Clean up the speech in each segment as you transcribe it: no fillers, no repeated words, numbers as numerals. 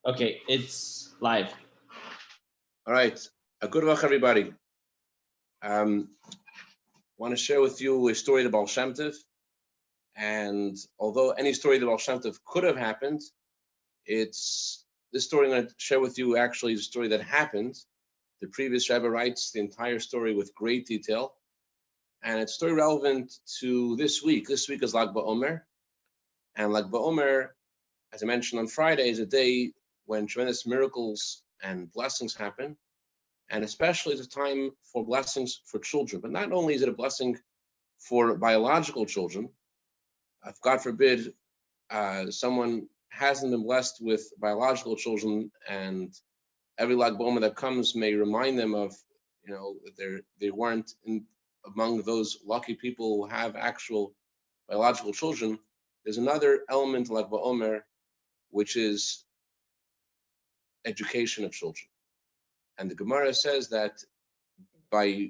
Okay, it's live. All right. Good luck, everybody. Want to share with you a story of the Baal Shemtov. And although any story of the Baal Shemtov could have happened, this story I'm going to share with you actually is a story that happened. The previous Rebbe writes the entire story with great detail. And it's a story relevant to this week. This week is Lag BaOmer. And Lag BaOmer, as I mentioned on Friday, is a day when tremendous miracles and blessings happen. And especially it's a time for blessings for children. But not only is it a blessing for biological children, if God forbid someone hasn't been blessed with biological children, and every Lag BaOmer that comes may remind them of, that they weren't among those lucky people who have actual biological children. There's another element to Lag BaOmer, which is education of children. And the Gemara says that by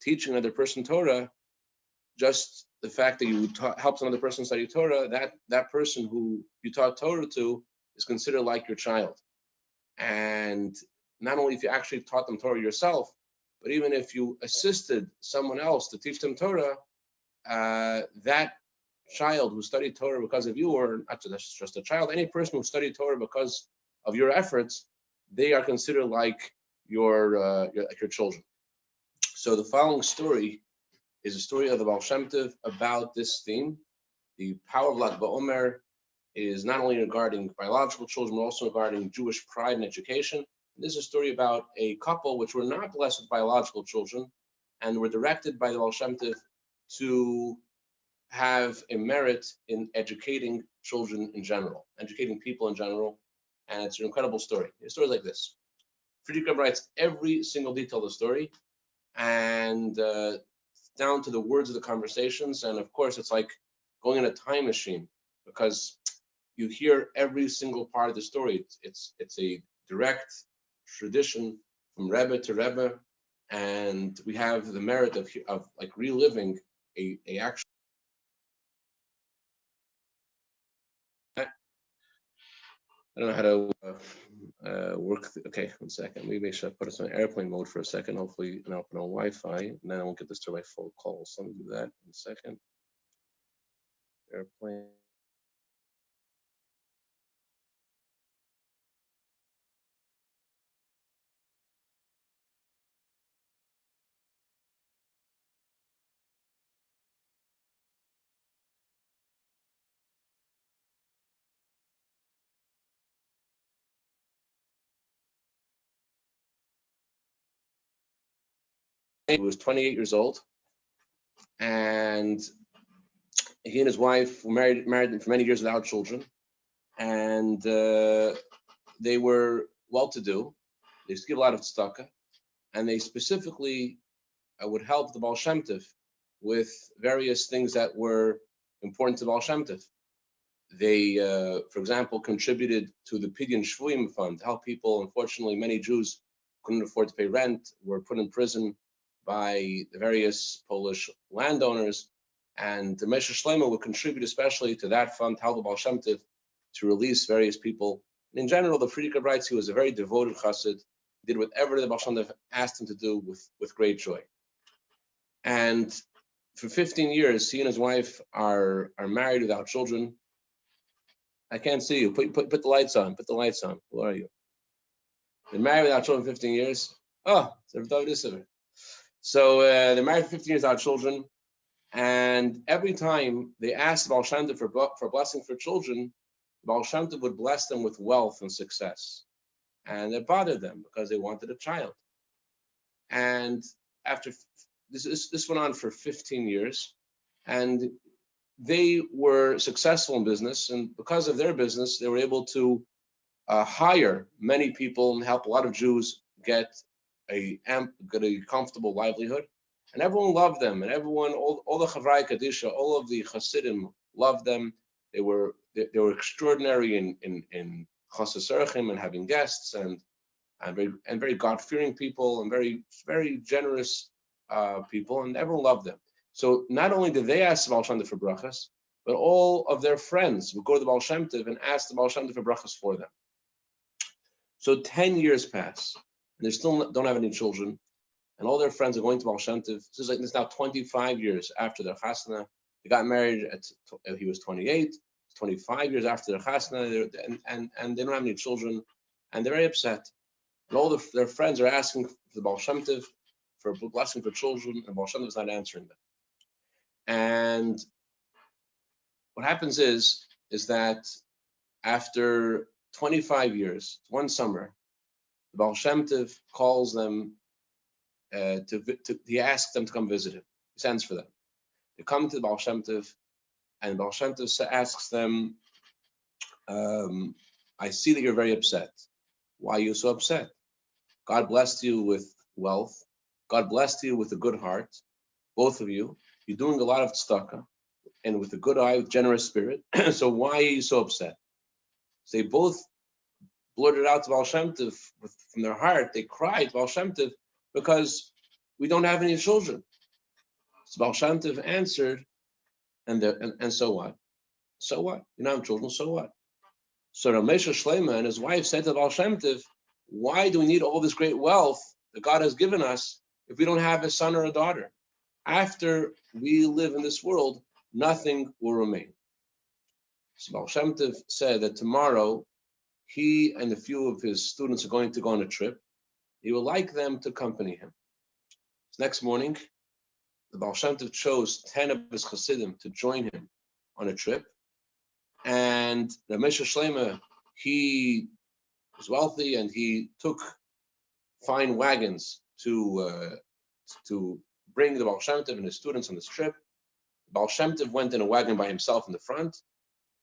teaching another person Torah, just the fact that you helped another person study Torah, that person who you taught Torah to is considered like your child. And not only if you actually taught them Torah yourself, but even if you assisted someone else to teach them Torah, that child who studied Torah because of you, or not just a child, any person who studied Torah because of your efforts, they are considered like your children. So the following story is a story of the Baal Shemtov about this theme. The power of Lag BaOmer is not only regarding biological children, but also regarding Jewish pride and education. And this is a story about a couple which were not blessed with biological children and were directed by the Baal Shemtov to have a merit in educating children in general, educating people in general. And it's an incredible story. The story is like this. Friedrich writes every single detail of the story, and down to the words of the conversations. And of course, it's like going in a time machine, because you hear every single part of the story. It's a direct tradition from Rebbe to Rebbe, and we have the merit of like reliving a actual. I don't know how to work. Okay, 1 second. Maybe I should put us on airplane mode for a second. Hopefully, and I'll put on Wi-Fi, and then I won't get disturbed by full calls. So let me do that in a second. Airplane. He was 28 years old, and he and his wife were married for many years without children, and they were well-to-do. They used to give a lot of tzedakah, and they specifically would help the Baal Shemtov with various things that were important to Baal Shemtov. They, for example, contributed to the Pidyon Shvuyim fund to help people. Unfortunately, many Jews couldn't afford to pay rent, were put in prison by the various Polish landowners, and the Moshe Shlomo would contribute especially to that fund, help the Baal Shemtov to release various people. And in general, the Friedrich writes he was a very devoted chassid, did whatever the Baal Shemtov asked him to do with great joy. And for 15 years, he and his wife are married without children. I can't see you. Put the lights on. Put the lights on. Who are you? They're married without children 15 years. Oh, so they're married for 15 years without children, and every time they asked the Baal Shemtov for blessing for children, the Baal Shemtov would bless them with wealth and success, and it bothered them because they wanted a child. And after this went on for 15 years, and they were successful in business, and because of their business, they were able to hire many people and help a lot of Jews get a comfortable livelihood, and everyone loved them, and all the Chavrei Kadisha, all of the Chassidim loved them. They were extraordinary in chassidus and having guests, and very God-fearing people, and very very generous people, and everyone loved them. So not only did they ask the Baal Shemtov for brachas, but all of their friends would go to the Baal Shemtov and ask the Baal Shemtov for brachas for them. So 10 years pass, and they still don't have any children, and all their friends are going to Baal Shem Tov. This is like this now 25 years after their chasna. They got married he was 28. 25 years after their chasna, and they don't have any children, and they're very upset. And all their friends are asking for the Baal Shem Tov for a blessing for children, and Baal Shem Tov is not answering them. And what happens is that after 25 years, one summer, the Baal Shem Tov calls them he asks them to come visit him. He sends for them. They come to the Baal Shem Tov, and Baal Shem Tov asks them, I see that you're very upset. Why are you so upset? God blessed you with wealth. God blessed you with a good heart, both of you. You're doing a lot of tzedakah, and with a good eye, with generous spirit. So why are you so upset? So they both blurted out to Baal Shem Tov from their heart. They cried to Baal Shem Tov because we don't have any children. So Baal Shem Tov answered, and so what? So what? You don't have children, so what? So Rabbi Moshe Levin and his wife said to Baal Shem Tov, why do we need all this great wealth that God has given us if we don't have a son or a daughter? After we live in this world, nothing will remain. So Baal Shem Tov said that tomorrow he and a few of his students are going to go on a trip. He would like them to accompany him. So next morning, the Baal Shem Tov chose 10 of his chassidim to join him on a trip. And Rabbi Moshe Levin, he was wealthy, and he took fine wagons to bring the Baal Shem Tov and his students on this trip. The Baal Shem Tov went in a wagon by himself in the front,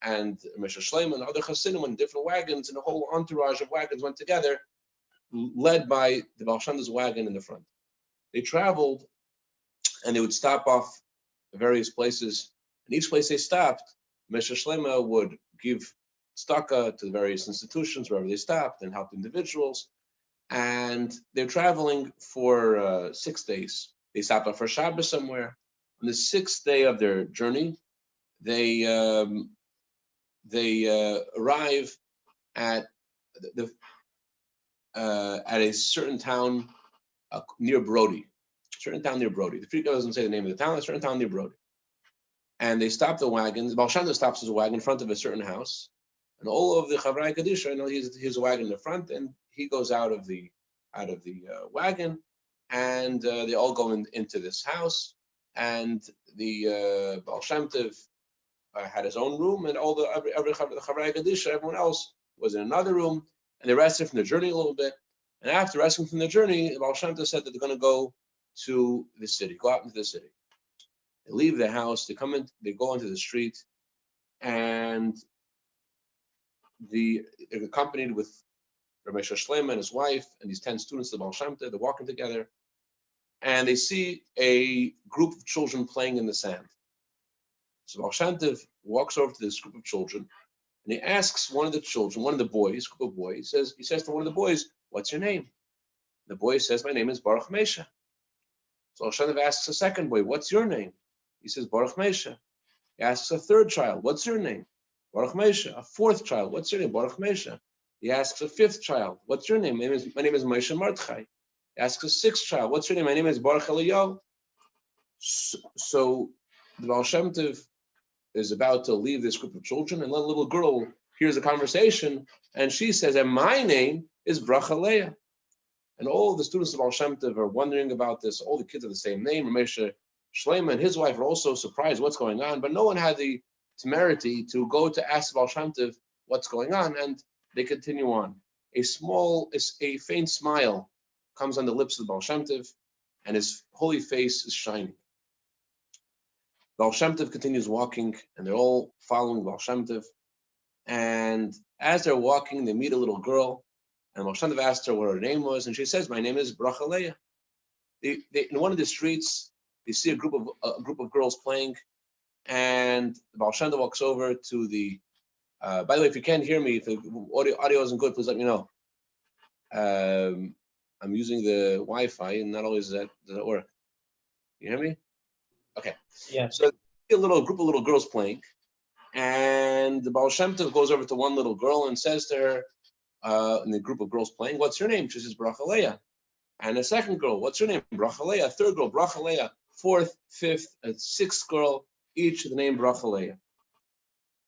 and Moshe Levin and other chassidim went in different wagons, and a whole entourage of wagons went together, led by the Baal Shem Tov's wagon in the front. They traveled, and they would stop off at various places. And each place they stopped, Moshe Levin would give tzedakah to the various institutions wherever they stopped and help individuals. And they're traveling for 6 days. They stopped off for Shabbos somewhere. On the 6th day of their journey, they arrive at a certain town near Brody. The Free doesn't say the name of the town. A certain town near Brody. And they stop the wagon. The Baal Shem Tov stops his wagon in front of a certain house, and all of the Chavrei Kadisha, his wagon in the front, and he goes out of the wagon, and they all go into this house, and the Baal Shem Tov had his own room, and all the Chavrei Kadisha, everyone else was in another room, and they rested from the journey a little bit. And after resting from the journey, the Baal Shem Tov said that they're going to go to the city, go out into the city. They leave the house, they go into the street, and they're accompanied with Rabbi Moshe Levin and his wife and these 10 students of the Baal Shem Tov. They're walking together, and they see a group of children playing in the sand. So Baal Shem Tov walks over to this group of children, and he asks one of the children, one of the boys, group of boys, he says to one of the boys, "What's your name?" The boy says, "My name is Baruch Mesha." So Baal Shem Tov asks a second boy, "What's your name?" He says, Baruch Mesha. He asks a third child, "What's your name?" Baruch Mesha. A fourth child, "What's your name?" Baruch Mesha. He asks a fifth child, "What's your name?" My name is Moshe Mordechai. He asks a sixth child, "What's your name?" My name is Baruch Eliyahu. So the Baal Shem Tov is about to leave this group of children, and a little girl hears a conversation, and she says, "And my name is Bracha Leah." And all the students of Baal Shem Tov are wondering about this. All the kids have the same name. Rabbi Moshe Levin and his wife are also surprised what's going on, but no one had the temerity to go to ask Baal Shem Tov what's going on, and they continue on. A faint smile comes on the lips of the Baal Shem Tov, and his holy face is shining. Baal Shem Tov continues walking, and they're all following Baal Shem Tov. And as they're walking, they meet a little girl, and Baal Shem Tov asked her what her name was, and she says, "My name is Bracha Leah." In one of the streets, they see a group of girls playing, and the Baal Shem Tov walks over to the. By the way, if you can't hear me, if the audio isn't good, please let me know. I'm using the Wi-Fi, and not always does that work. You hear me? Okay. Yeah. So a group of little girls playing, and the Baal Shem Tov goes over to one little girl and says to her, in the group of girls playing, what's your name? She says, Baruch Aleah. And a second girl, what's your name? Baruch Aleah. A third girl, Baruch Aleah. Fourth, fifth, and sixth girl, each the name Baruch Aleah.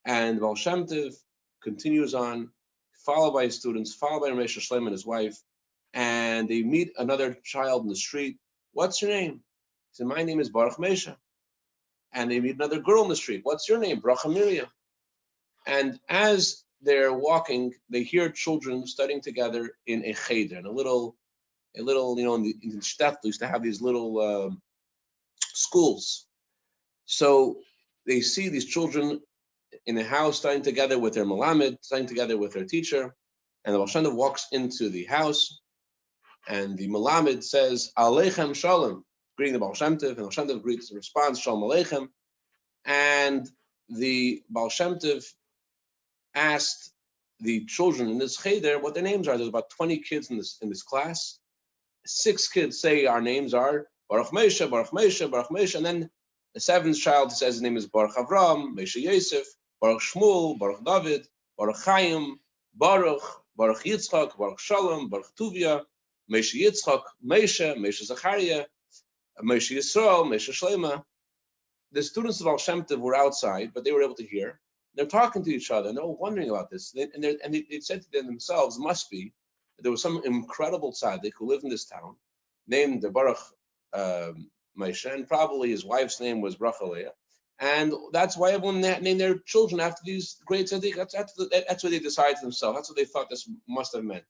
And Baal Shemtov continues on, followed by his students, followed by Rabbi Moshe Levin and his wife, and they meet another child in the street. What's your name? He said, my name is Baruch Mesha. And they meet another girl in the street. What's your name? Bracha Miriam. And as they're walking, they hear children studying together in a cheder, in a little, in the shtetl, they used to have these little schools. So they see these children in the house studying together with their malamed, studying together with their teacher, and the Baal Shem Tov walks into the house, and the malamed says, Aleichem Shalom, greeting the Baal Shem Tov, and the Baal Shem Tov greets and responds, Shalom Aleichem, and the Baal Shem Tov asked the children in this cheder what their names are. There's about 20 kids in this class. 6 kids say our names are Baruch Mesha, Baruch Mesha, Baruch Mesha, and then the 7th child says his name is Baruch Avram, Mesha Yosef, Baruch Shmuel, Baruch David, Baruch Chaim, Baruch Yitzchak, Baruch Shalom, Baruch Tuvia, Mesha Yitzchak, Mesha Zachariah, Mesha Yisrael, Mesha Shlema. The students of Baal Shem Tov were outside, but they were able to hear. They're talking to each other, and they're all wondering about this. They said to themselves, must be that there was some incredible tzaddik who lived in this town, named the Baruch Moshe, and probably his wife's name was Baruch Aleah. And that's why everyone named their children after these great tzaddik. That's what they decided to themselves. That's what they thought this must have meant.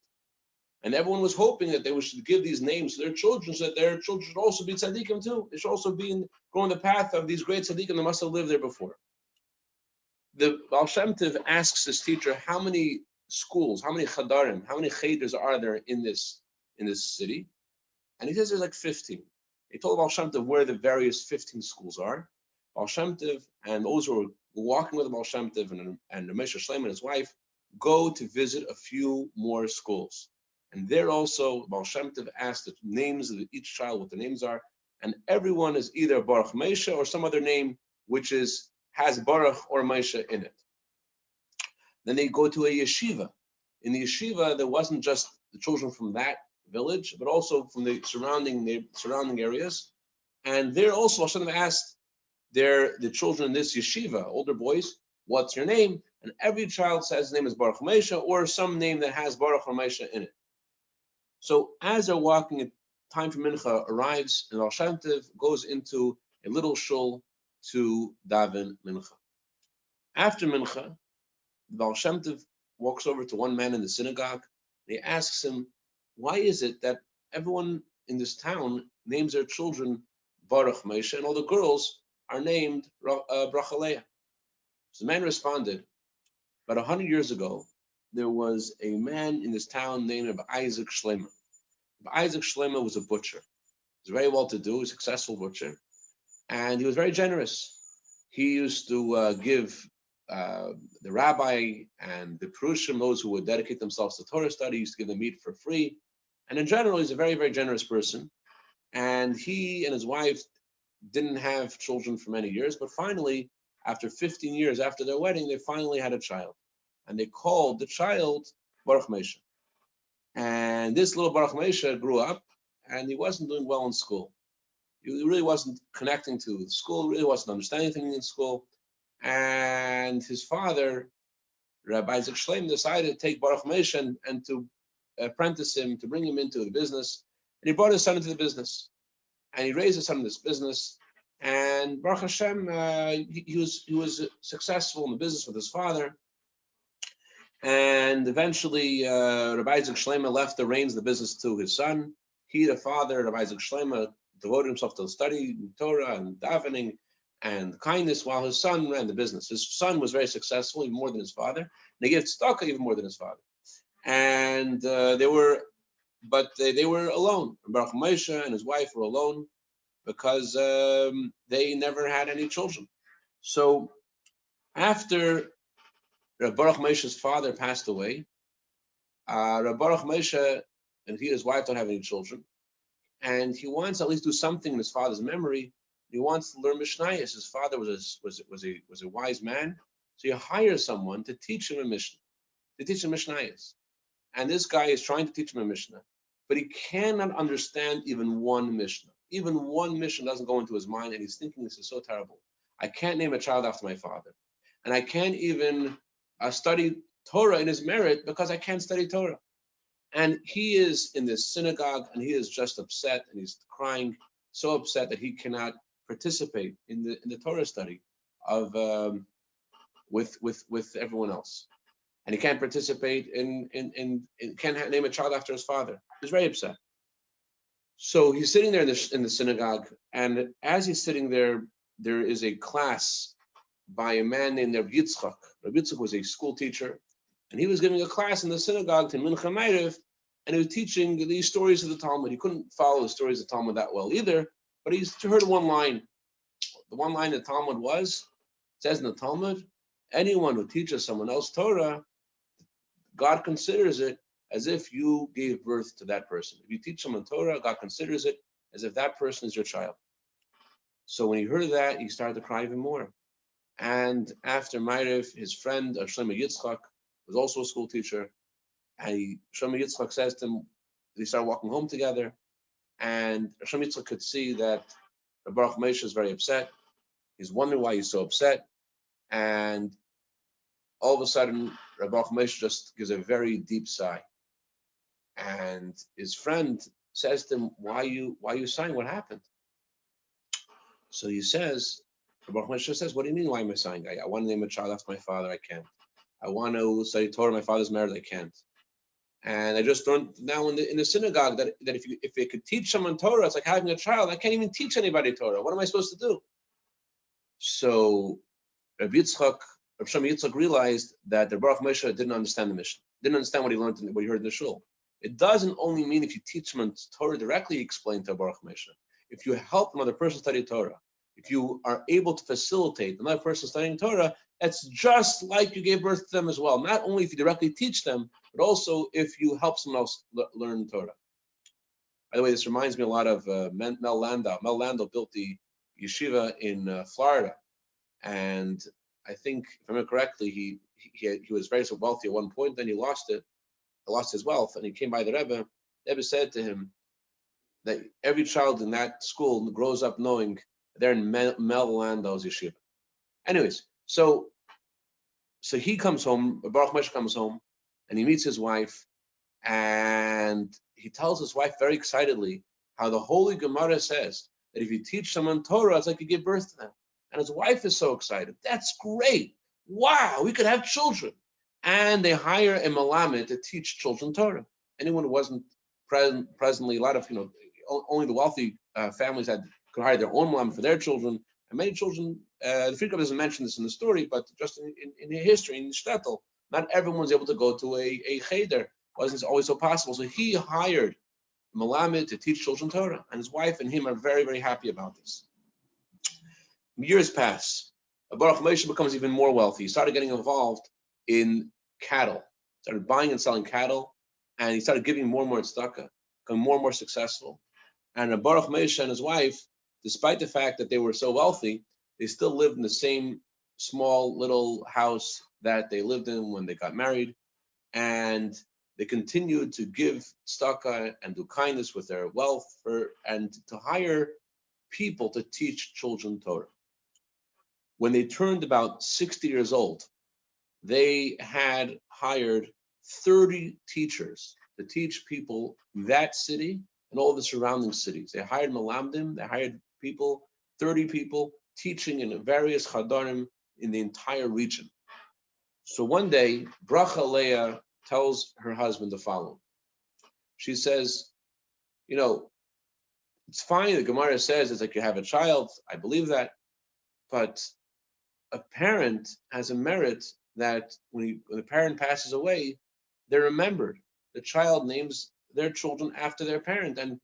And everyone was hoping that they should give these names to their children, so that their children should also be tzaddikim too. They should also be going the path of these great tzaddikim that must have lived there before. The Baal Shem Tov asks his teacher, how many schools, how many chadarim, how many cheders are there in this city? And he says there's like 15. He told Baal Shem Tov where the various 15 schools are. Baal Shem Tov and those who were walking with the Baal Shem Tov and Rabbi Moshe Levin and his wife go to visit a few more schools. And there also, Baal Shem Tov asked the names of each child, what the names are, and everyone is either Baruch Mesha or some other name which has Baruch or Mesha in it. Then they go to a yeshiva. In the yeshiva, there wasn't just the children from that village, but also from the surrounding areas. And there also, Hashem asked the children in this yeshiva, older boys, what's your name? And every child says his name is Baruch Mesha or some name that has Baruch or Mesha in it. So as they're walking, time for mincha arrives, and Baal Shem Tov goes into a little shul to daven mincha. After mincha, the Baal Shem Tov walks over to one man in the synagogue. And he asks him, why is it that everyone in this town names their children Baruch Mesha, and all the girls are named Baruch Aleah? So the man responded, about 100 years ago, there was a man in this town named Isaac Shlemer. Isaac Shlemer was a butcher. He was very well-to-do, a successful butcher, and he was very generous. He used to give the rabbi and the Perushim, those who would dedicate themselves to Torah study, he used to give them meat for free. And in general, he's a very, very generous person. And he and his wife didn't have children for many years, but finally, after 15 years after their wedding, they finally had a child. And they called the child Baruch Mesha. And this little Baruch Mesha grew up, and he wasn't doing well in school. He really wasn't connecting to school, really wasn't understanding anything in school. And his father, Rabbi Isaac Shleim, decided to take Baruch Mesha and to apprentice him, to bring him into the business. And he brought his son into the business. And he raised his son in this business. And Baruch Hashem, he was successful in the business with his father. And eventually, Rabbi Isaac Shleima left the reins of the business to his son. He, the father, Rabbi Isaac Shleima, devoted himself to study Torah and davening and kindness, while his son ran the business. His son was very successful, even more than his father. And he gave tzedakah even more than his father. And they were alone. Baruch Moshe and his wife were alone because they never had any children. So after Baruch Moshe's father passed away, Baruch Moshe and he and his wife don't have any children, and he wants to at least do something in his father's memory. He wants to learn Mishnayos. His father was a wise man, so he hires someone to teach him a Mishnah, to teach him Mishnayos. and this guy is trying to teach him a Mishnah, but he cannot understand even one Mishnah. Even one Mishnah doesn't go into his mind, and he's thinking, this is so terrible. I can't name a child after my father. And I can't even study Torah in his merit because I can't study Torah. And he is in this synagogue, and he is just upset, and he's crying, so upset that he cannot participate in the Torah study of with everyone else. And he can't participate in can't name a child after his father. He's very upset. So he's sitting there in the synagogue, and as he's sitting there, there is a class by a man named Rabbi Yitzchak. Rabbi Yitzchak was a school teacher, and he was giving a class in the synagogue to Mincha Ma'ariv, and he was teaching these stories of the Talmud. He couldn't follow the stories of the Talmud that well either, but he heard one line. The one line of the Talmud was, it says in the Talmud, anyone who teaches someone else Torah, God considers it as if you gave birth to that person. If you teach someone Torah, God considers it as if that person is your child. So when he heard that, he started to cry even more. And after Ma'ariv, his friend Shlomo Yitzchak was also a school teacher, and Shlomo Yitzchak says to him, they started walking home together, and Shlomo Yitzchak could see that Rabbi Moshe is very upset. He's wondering why he's so upset, and all of a sudden, Rabbi Moshe just gives a very deep sigh. And his friend says to him, why are you sighing? What happened? So he says, Rabbi Moshe says, what do you mean, why am I sighing? I want to name a child after my father, I can't. I want to study Torah, my father's married, I can't. And I just learned now in the synagogue that if they could teach someone Torah, it's like having a child. I can't even teach anybody Torah. What am I supposed to do? So Rabbi Shlomo Yitzchak realized that the Baruch Moshe didn't understand the mission, didn't understand what he learned, what he heard in the shul. It doesn't only mean if you teach someone Torah directly, explain to Baruch Moshe. If you help another person study Torah, if you are able to facilitate another person studying Torah, that's just like you gave birth to them as well. Not only if you directly teach them, but also if you help someone else learn Torah. By the way, this reminds me a lot of Mel Landau. Mel Landau built the yeshiva in Florida, and I think, if I remember correctly, he was very so wealthy at one point. Then he lost his wealth, and he came by the Rebbe. The Rebbe said to him that every child in that school grows up knowing they're in Mel Landau's yeshiva. Anyways, so he comes home, Baruch Moshe comes home, and he meets his wife, and he tells his wife very excitedly how the Holy Gemara says that if you teach someone Torah, it's like you give birth to them. And his wife is so excited. That's great. Wow, we could have children. And they hire a malamed to teach children Torah. Anyone who wasn't presently, a lot of, only the wealthy families could hire their own malamed for their children. And many children, the Friedrich doesn't mention this in the story, but just in history, in shtetl, not everyone was able to go to a cheder. It wasn't always so possible. So he hired a malamed to teach children Torah. And his wife and him are very, very happy about this. Years pass. Baruch Moshe becomes even more wealthy. He started getting involved in cattle, started buying and selling cattle, and he started giving more and more tzedakah, becoming more and more successful. And Baruch Moshe and his wife, despite the fact that they were so wealthy, they still lived in the same small little house that they lived in when they got married, and they continued to give tzedakah and do kindness with their wealth and to hire people to teach children Torah. When they turned about 60 years old, they had hired 30 teachers to teach people in that city and all the surrounding cities. They hired malamdim, they hired people, 30 people, teaching in various chadarim in the entire region. So one day, Bracha Leah tells her husband the following. She says, it's fine, the Gemara says it's like you have a child, I believe that, but a parent has a merit that when the parent passes away, they're remembered. The child names their children after their parent, and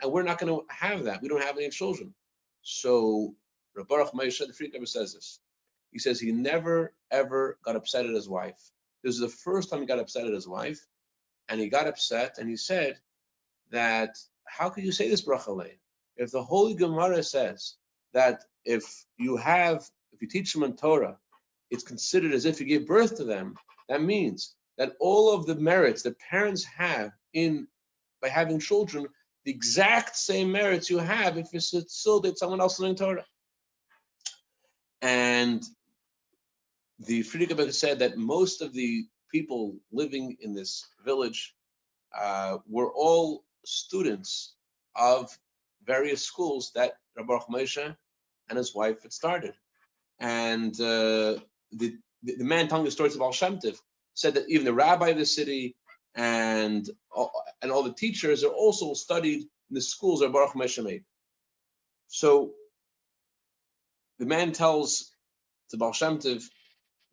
we're not going to have that. We don't have any children. So Baruch Moshe, the Friedrich says this. He says he never ever got upset at his wife. This is the first time he got upset at his wife, and he got upset and he said that, how could you say this, Bracha Leah? If the Holy Gemara says that if you teach them in Torah, it's considered as if you gave birth to them, that means that all of the merits that parents have by having children, the exact same merits you have if you facilitate someone else learning Torah. And the Friedrich said that most of the people living in this village were all students of various schools that Rabbi Moshe and his wife had started. And the man telling the stories of Shemtov said that even the rabbi of the city and all the teachers are also studied in the schools that Baruch Moshe made. So the man tells to Baal Shem Tov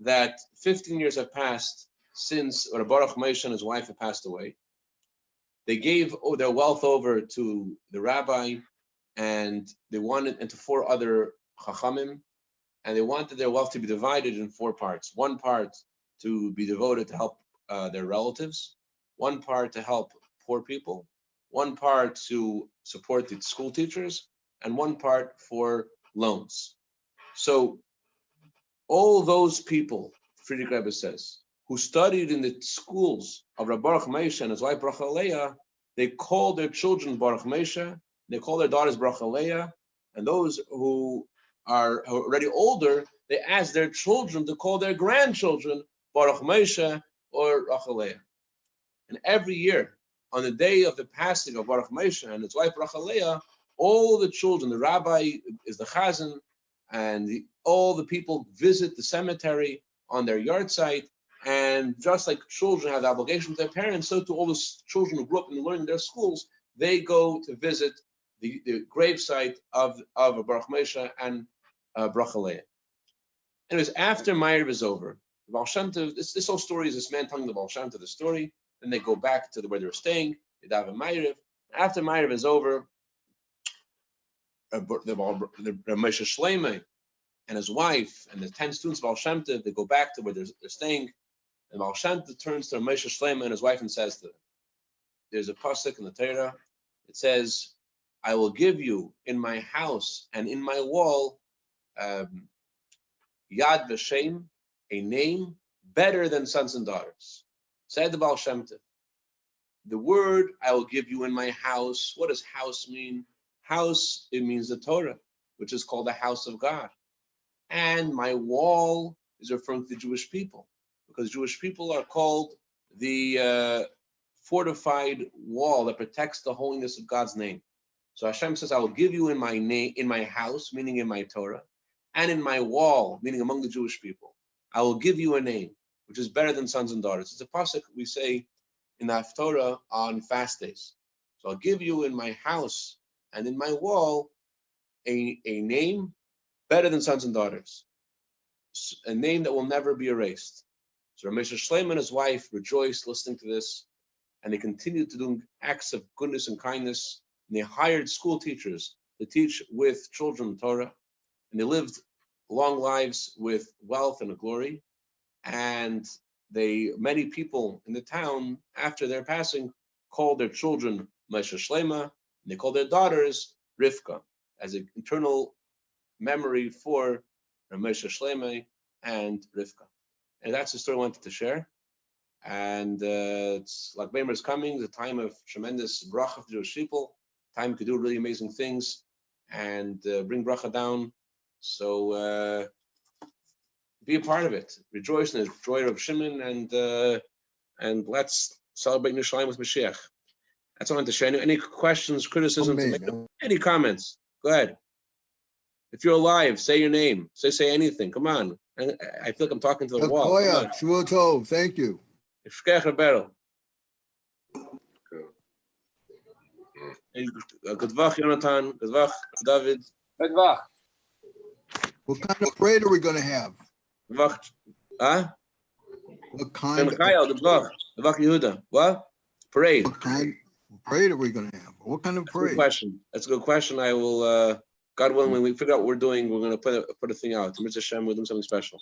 that 15 years have passed since Baruch Moshe and his wife have passed away. They gave their wealth over to the rabbi, and to 4 other chachamim, and they wanted their wealth to be divided in 4 parts. 1 part to be devoted to help their relatives, 1 part to help poor people, 1 part to support the school teachers, and 1 part for loans. So all those people, Friedrich Rebbe says, who studied in the schools of Rabbi Baruch Moshe and his wife Baruch Aleah, they called their children Baruch Moshe, they call their daughters Baruch Aleah, and those who are already older, they ask their children to call their grandchildren Baruch Moshe or Baruch Aleah. And every year, on the day of the passing of Baruch Moshe and his wife Baruch Aleah, all the children, the rabbi is the chazan, and all the people visit the cemetery on their yard site. And just like children have the obligation to their parents, so to all the children who grew up and learned in their schools, they go to visit the gravesite of Baruch Moshe and Baruch Aleah. Anyways, after Ma'ariv is over, the Baal Shem Tov, this whole story is this man telling the Baal Shem Tov the story. Then they go back to where they were staying. They daven Ma'ariv. After Ma'ariv is over, the Moshe Shleimah and his wife and the 10 students of Baal Shem Tov, they go back to where they're staying. And Baal Shem Tov turns to Moshe Shleimah and his wife and says to them, there's a pasuk in the Torah. It says, I will give you in my house and in my wall Yad Vashem, a name better than sons and daughters. Said the Baal Shem Tov. The word I will give you in my house, what does house mean? House, it means the Torah, which is called the house of God. And my wall is referring to the Jewish people, because Jewish people are called the fortified wall that protects the holiness of God's name. So Hashem says, I will give you in my name, in my house, meaning in my Torah, and in my wall, meaning among the Jewish people. I will give you a name, which is better than sons and daughters. It's a pasuk we say in the Haftorah on fast days. So I'll give you in my house and in my wall a name better than sons and daughters, a name that will never be erased. So Moshe Shleimah and his wife rejoiced listening to this, and they continued to do acts of goodness and kindness. And they hired school teachers to teach with children Torah, and they lived long lives with wealth and glory. And many people in the town, after their passing, called their children Moshe Shleimah, and they called their daughters Rivka, as an eternal memory for Moshe Shleimah and Rivka. And that's the story I wanted to share. And it's like Beimer is coming, the time of tremendous bracha for Jewish people, time to do really amazing things and bring bracha down. So be a part of it. Rejoice in the joy of Shimon, and let's celebrate Yerushalayim with Mashiach. That's what I wanted to share. Any questions, criticisms, any comments? Go ahead. If you're alive, say your name. Say anything. Come on. I feel like I'm talking to the wall. Shvuah Tov. Thank you. Good vach, Jonathan. Good vach, David. Good vach. What kind of parade are we going to have? Good vach. Huh? What kind of Yehuda. What? Parade. What kind of parade are we going to have? What kind of parade? That's a good question. I will, God willing, when we figure out what we're doing, we're going to put a thing out. To Mitzvah Hashem, we're doing something special.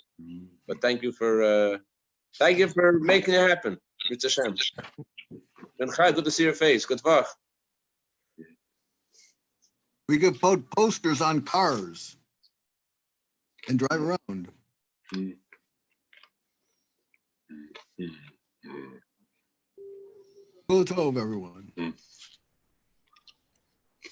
But thank you for making it happen. Mitzvah Hashem. Good to see your face. Good vach. We could put posters on cars and drive around. Kol tov, everyone.